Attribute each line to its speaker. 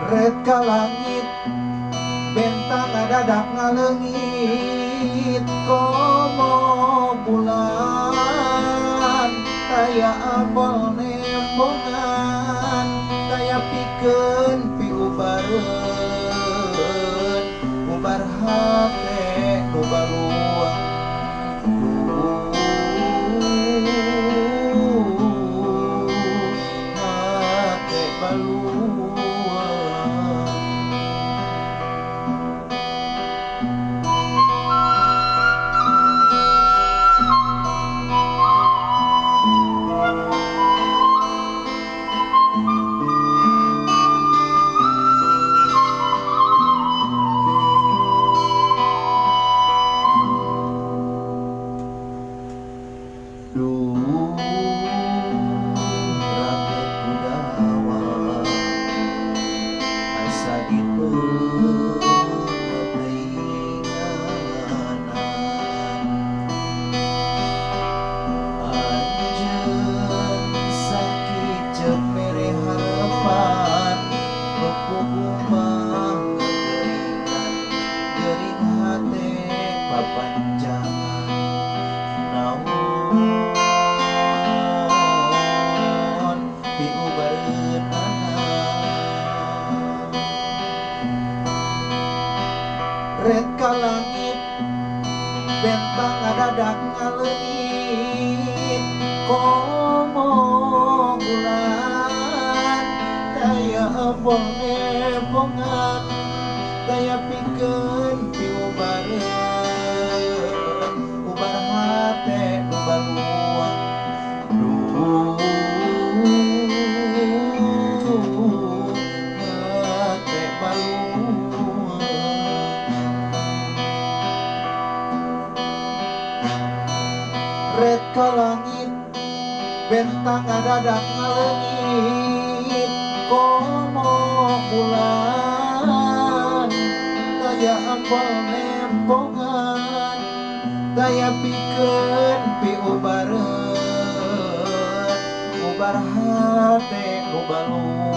Speaker 1: Red ka langit bentang ngadadak ngaleungit komo bulan taya apel nembongan taya pikeun piubareun ubar hate nu baluang hate baluang. Red ka langit bentang ngadadak ngaleungit komo bulan taya embong nembongan taya pikeun piubareun ubar hate nu baluang hate baluang. Red ka langit bentang ngadadak ngaleungit komo bulan taya apel nembongan taya pikeun piubareun ubar hate nu baluang.